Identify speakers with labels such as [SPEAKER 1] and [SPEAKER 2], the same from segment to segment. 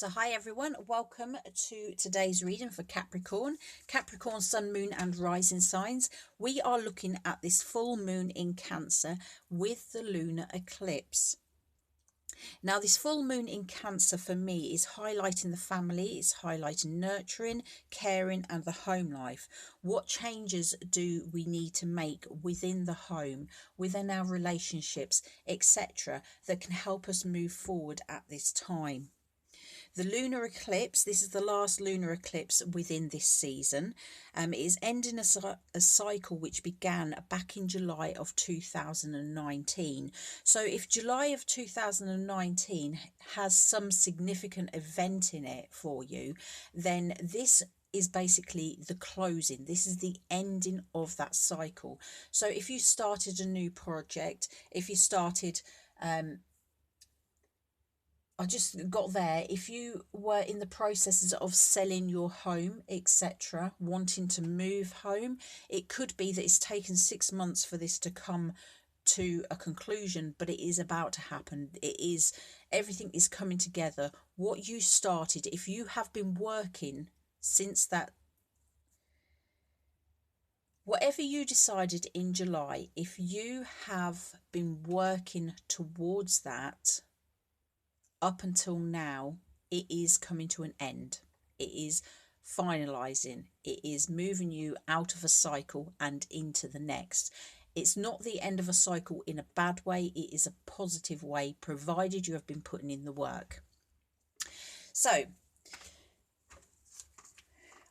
[SPEAKER 1] So hi everyone, welcome to today's reading for Capricorn, Sun, Moon and Rising signs. We are looking at this full moon in Cancer with the lunar eclipse. Now this full moon in Cancer for me is highlighting the family, it's highlighting nurturing, caring and the home life. What changes do we need to make within the home, within our relationships, etc. that can help us move forward at this time? The lunar eclipse, this is the last lunar eclipse within this season. It is ending a cycle which began back in July of 2019. So if July of 2019 has some significant event in it for you, then this is basically the closing. This is the ending of that cycle. So if you started a new project, if you started I just got there. If you were in the processes of selling your home, etc., wanting to move home, it could be that it's taken 6 months for this to come to a conclusion, but it is about to happen. Everything is coming together. What you started, if you have been working since that, whatever you decided in July, if you have been working towards that, up until now, it is coming to an end. It is finalizing. It is moving you out of a cycle and into the next. It's not the end of a cycle in a bad way. It is a positive way, provided you have been putting in the work. So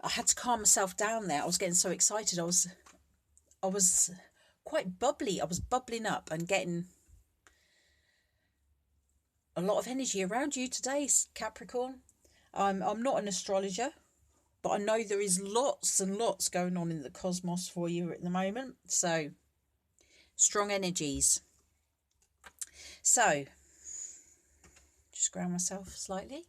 [SPEAKER 1] I had to calm myself down there. I was getting so excited. I was quite bubbly. I was bubbling up and getting a lot of energy around you today, Capricorn. I'm not an astrologer, but I know there is lots and lots going on in the cosmos for you at the moment. So, strong energies. So, just ground myself slightly.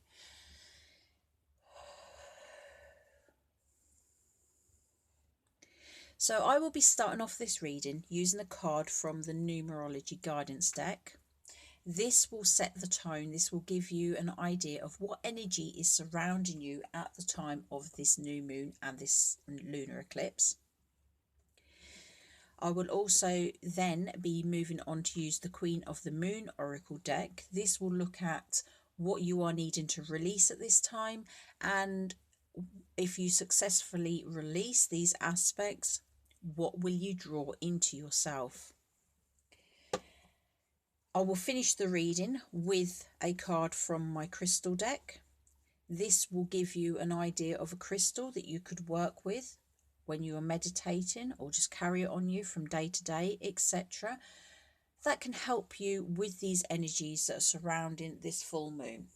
[SPEAKER 1] So, I will be starting off this reading using a card from the numerology guidance deck. This will set the tone. This will give you an idea of what energy is surrounding you at the time of this new moon and this lunar eclipse. I will also then be moving on to use the Queen of the Moon Oracle deck. This will look at what you are needing to release at this time, and if you successfully release these aspects, what will you draw into yourself? I will finish the reading with a card from my crystal deck. This will give you an idea of a crystal that you could work with when you are meditating, or just carry it on you from day to day, etc. That can help you with these energies that are surrounding this full moon.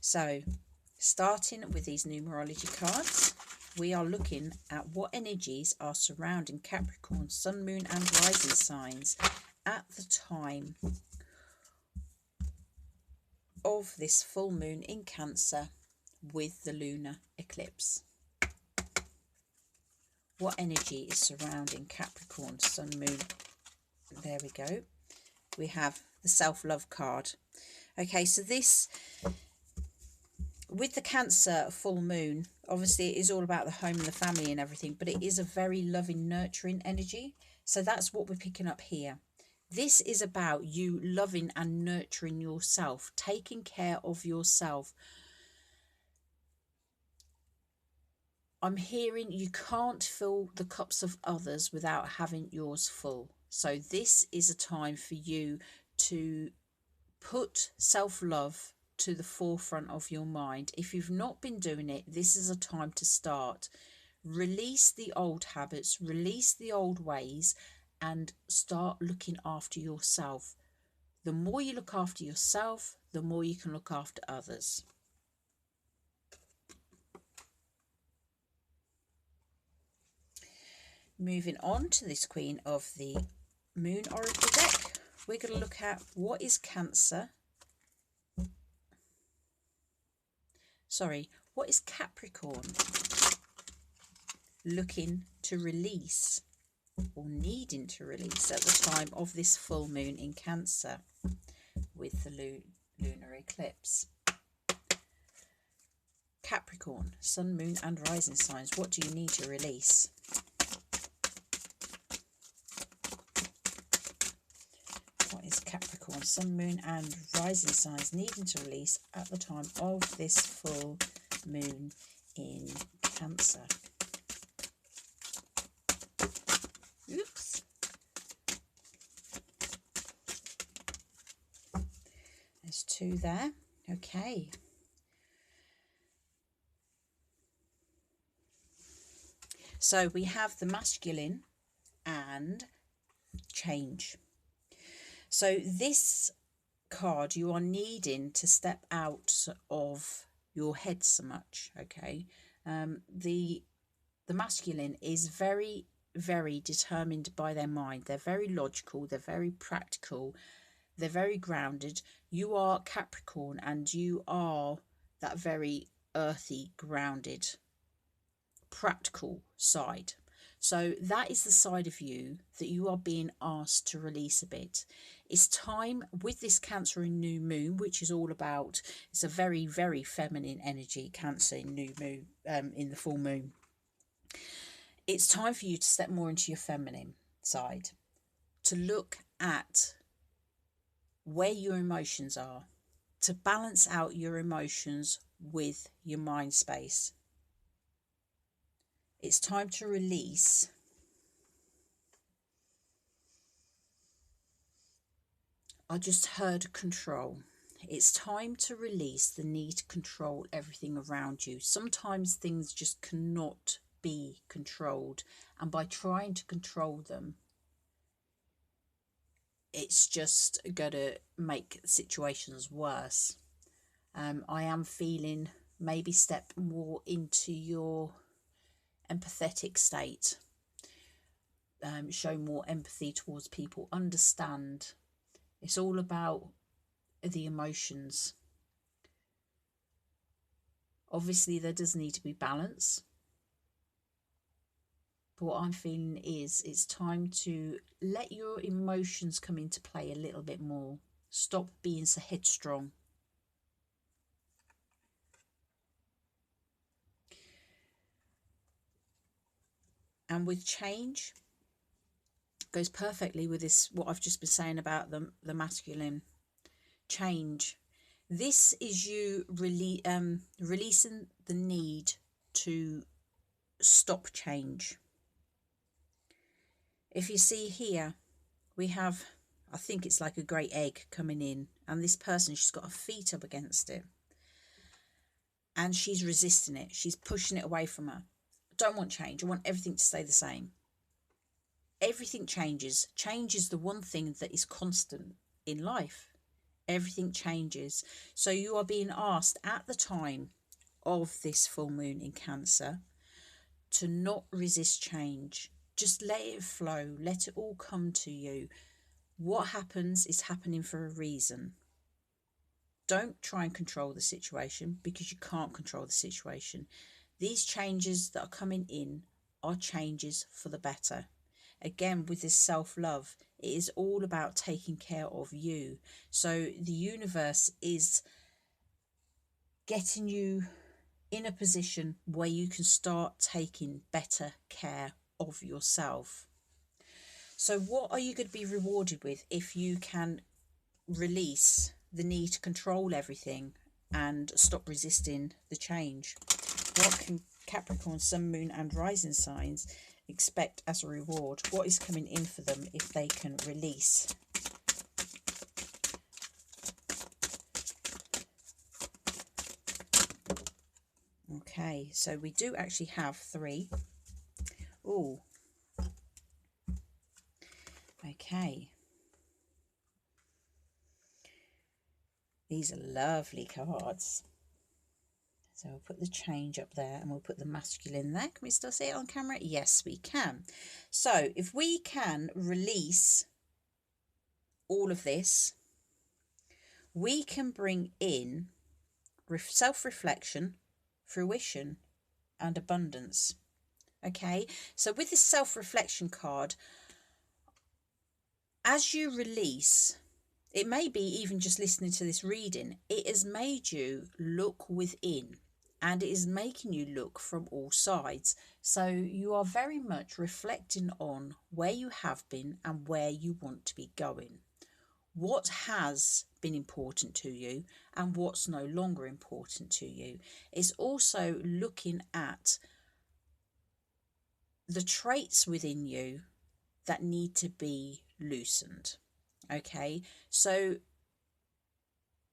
[SPEAKER 1] So, starting with these numerology cards, we are looking at what energies are surrounding Capricorn, Sun, Moon and Rising signs at the time of this full moon in Cancer with the lunar eclipse. What energy is surrounding Capricorn, Sun, Moon? There we go. We have the self-love card. Okay, so this, with the Cancer full moon, obviously it is all about the home and the family and everything, but it is a very loving, nurturing energy. So that's what we're picking up here. This is about you loving and nurturing yourself, taking care of yourself. I'm hearing you can't fill the cups of others without having yours full. So this is a time for you to put self-love to the forefront of your mind. If you've not been doing it, this is a time to start. Release the old habits, release the old ways, and start looking after yourself. The more you look after yourself, the more you can look after others. Moving on to this Queen of the Moon Oracle deck, we're going to look at what is what is Capricorn looking to release or needing to release at the time of this full moon in Cancer with the lunar eclipse. Capricorn, sun, moon and rising signs. What do you need to release? What is Capricorn, sun, moon and rising signs needing to release at the time of this full moon in Cancer? Oops. There's 2 there. Okay. So we have the masculine and change. So this card, you are needing to step out of your head so much, okay? The masculine is very, very determined by their mind. They're very logical, they're very practical, they're very grounded. You are Capricorn and you are that very earthy, grounded, practical side. So that is the side of you that you are being asked to release a bit. It's time with this Cancer in new moon, which is all about, it's a very, very feminine energy, Cancer in new moon, in the full moon. It's time for you to step more into your feminine side, to look at where your emotions are, to balance out your emotions with your mind space. It's time to release I just heard control. It's time to release the need to control everything around you. Sometimes things just cannot be controlled, and by trying to control them, it's just going to make situations worse. I am feeling maybe step more into your empathetic state. Show more empathy towards people. Understand. It's all about the emotions. Obviously, there does need to be balance. But what I'm feeling is it's time to let your emotions come into play a little bit more. Stop being so headstrong. And with change, goes perfectly with this, what I've just been saying about the masculine. Change. This is you releasing the need to stop change. If you see here, we have, I think it's like a great egg coming in, and this person, she's got her feet up against it and she's resisting it. She's pushing it away from her. I don't want change. I want everything to stay the same. Everything changes. Change is the one thing that is constant in life. Everything changes. So you are being asked at the time of this full moon in Cancer to not resist change. Just let it flow. Let it all come to you. What happens is happening for a reason. Don't try and control the situation, because you can't control the situation. These changes that are coming in are changes for the better. Again, with this self-love, it is all about taking care of you. So the universe is getting you in a position where you can start taking better care of yourself. So what are you going to be rewarded with if you can release the need to control everything and stop resisting the change? What can Capricorn, Sun, Moon and Rising signs expect as a reward? What is coming in for them if they can release? Okay, so we do actually have 3. Oh, okay. These are lovely cards. So we'll put the change up there and we'll put the masculine there. Can we still see it on camera? Yes, we can. So if we can release all of this, we can bring in self-reflection, fruition and abundance. Okay, so with this self-reflection card, as you release, It may be even just listening to this reading, it has made you look within, and it is making you look from all sides. So you are very much reflecting on where you have been and where you want to be going. What has been important to you and what's no longer important to you. It's also looking at the traits within you that need to be loosened. Okay, so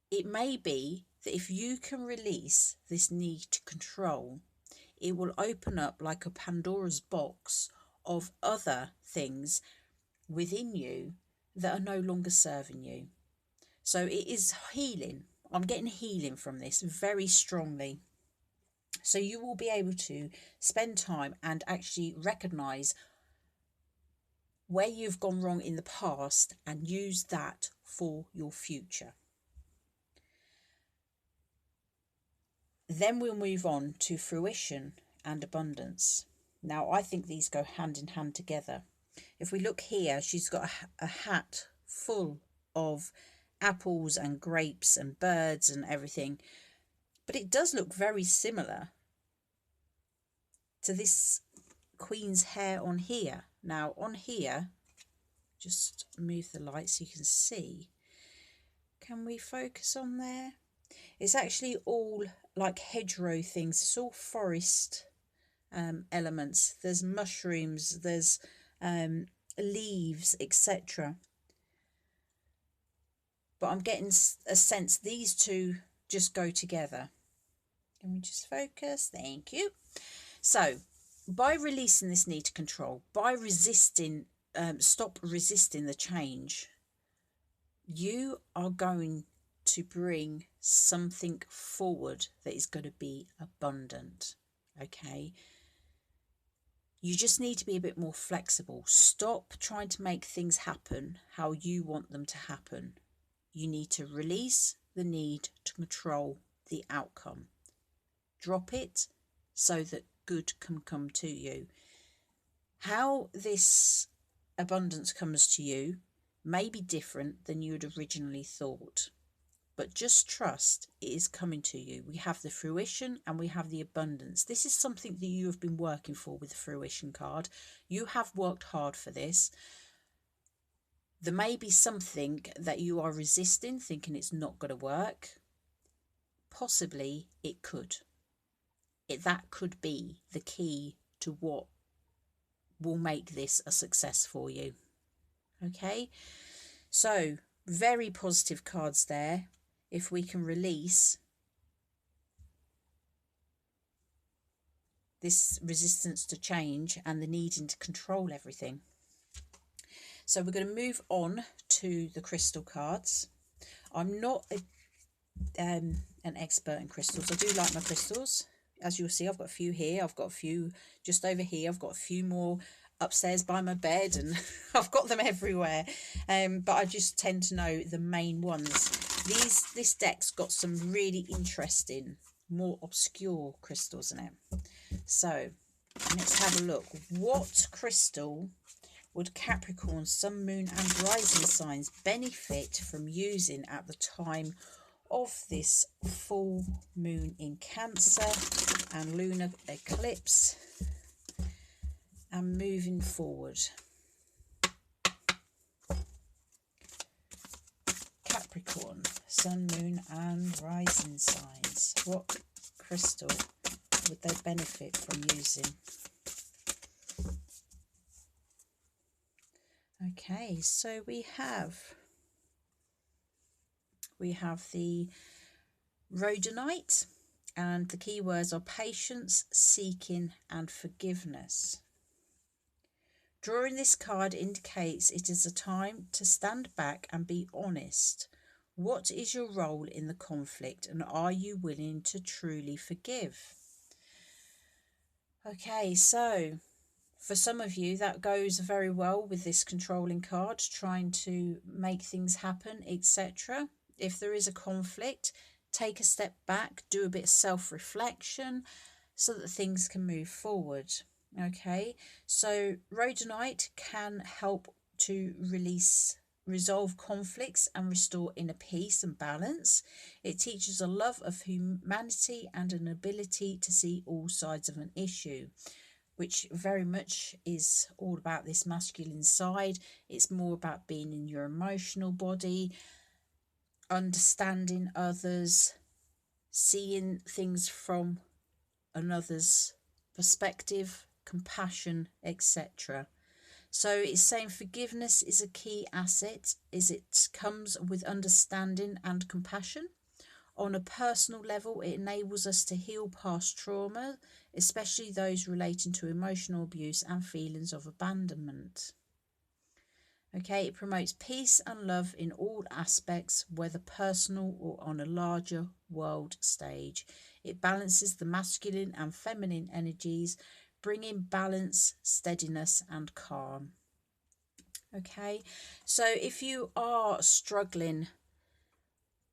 [SPEAKER 1] it may be that if you can release this need to control, it will open up like a Pandora's box of other things within you that are no longer serving you. So it is healing. I'm getting healing from this very strongly. So you will be able to spend time and actually recognize where you've gone wrong in the past and use that for your future. Then we'll move on to fruition and abundance. Now, I think these go hand in hand together. If we look here, she's got a hat full of apples and grapes and birds and everything. But it does look very similar to this queen's hair on here. Now, on here, just move the light so you can see. Can we focus on there? It's actually all like hedgerow things. It's all forest elements. There's mushrooms, there's leaves, etc. But I'm getting a sense these two just go together. Can we just focus? Thank you. So by releasing this need to control, by resisting, stop resisting the change, you are going to bring something forward that is going to be abundant. Okay, you just need to be a bit more flexible. Stop trying to make things happen how you want them to happen. You need to release the need to control the outcome. Drop it so that good can come to you. How this abundance comes to you may be different than you had originally thought, but just trust it is coming to you. We have the fruition and we have the abundance. This is something that you have been working for with the fruition card. You have worked hard for this. There may be something that you are resisting, thinking it's not going to work. Possibly it could. That could be the key to what will make this a success for you. Okay, so very positive cards there. If we can release this resistance to change and the needing to control everything. So we're going to move on to the crystal cards. I'm not an expert in crystals. I do like my crystals. As you'll see, I've got a few here. I've got a few just over here. I've got a few more upstairs by my bed, and I've got them everywhere. But I just tend to know the main ones. This deck's got some really interesting, more obscure crystals in it. So let's have a look. What crystal would Capricorn, Sun, Moon and Rising signs benefit from using at the time of this full moon in Cancer and lunar eclipse and moving forward? Capricorn, Sun, Moon and Rising signs. What crystal would they benefit from using? Okay, so we have the rhodonite, and the keywords are patience, seeking and forgiveness. Drawing this card indicates it is a time to stand back and be honest. What is your role in the conflict, and are you willing to truly forgive? Okay, so for some of you that goes very well with this controlling card, trying to make things happen, etc. If there is a conflict, take a step back, do a bit of self-reflection so that things can move forward. Okay, so rhodonite can help to release resolve conflicts and restore inner peace and balance. It teaches a love of humanity and an ability to see all sides of an issue, which very much is all about this masculine side. It's more about being in your emotional body, understanding others, seeing things from another's perspective, compassion, etc. So it's saying forgiveness is a key asset, as it comes with understanding and compassion. On a personal level, it enables us to heal past trauma, especially those relating to emotional abuse and feelings of abandonment. Okay, it promotes peace and love in all aspects, whether personal or on a larger world stage. It balances the masculine and feminine energies, bringing balance, steadiness, and calm. Okay, so if you are struggling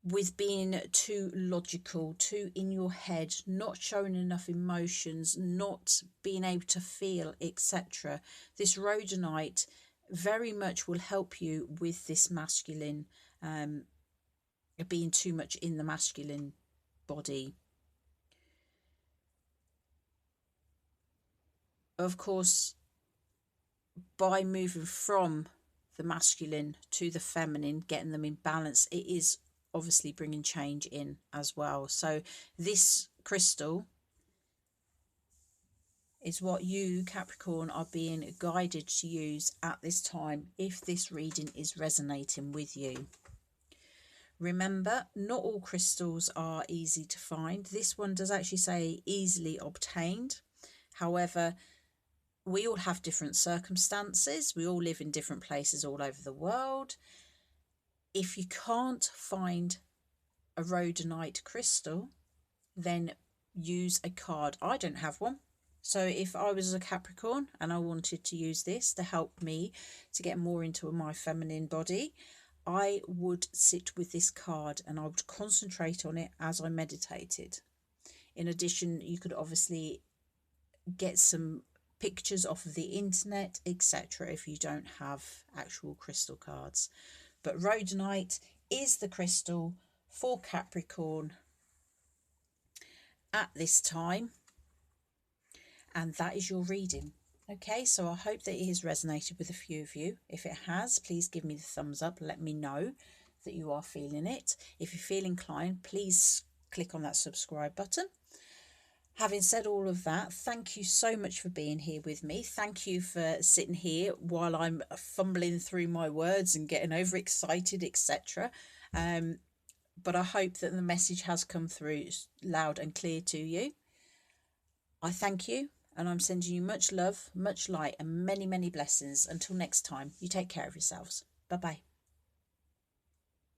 [SPEAKER 1] with being too logical, too in your head, not showing enough emotions, not being able to feel, etc., this rhodonite very much will help you with this masculine, being too much in the masculine body. Of course, by moving from the masculine to the feminine, getting them in balance, it is obviously bringing change in as well. So this crystal is what you, Capricorn, are being guided to use at this time if this reading is resonating with you. Remember, not all crystals are easy to find. This one does actually say easily obtained. However, we all have different circumstances. We all live in different places all over the world. If you can't find a rhodonite crystal, then use a card. I don't have one. So if I was a Capricorn and I wanted to use this to help me to get more into my feminine body, I would sit with this card and I would concentrate on it as I meditated. In addition, you could obviously get some pictures off of the internet, etc., if you don't have actual crystal cards. But rhodonite is the crystal for Capricorn at this time, and that is your reading. Okay, so I hope that it has resonated with a few of you. If it has, please give me the thumbs up. Let me know that you are feeling it. If you feel inclined, please click on that subscribe button. Having said all of that, thank you so much for being here with me. Thank you for sitting here while I'm fumbling through my words and getting overexcited, etc. But I hope that the message has come through loud and clear to you. I thank you, and I'm sending you much love, much light, and many, many blessings. Until next time, you take care of yourselves. Bye-bye.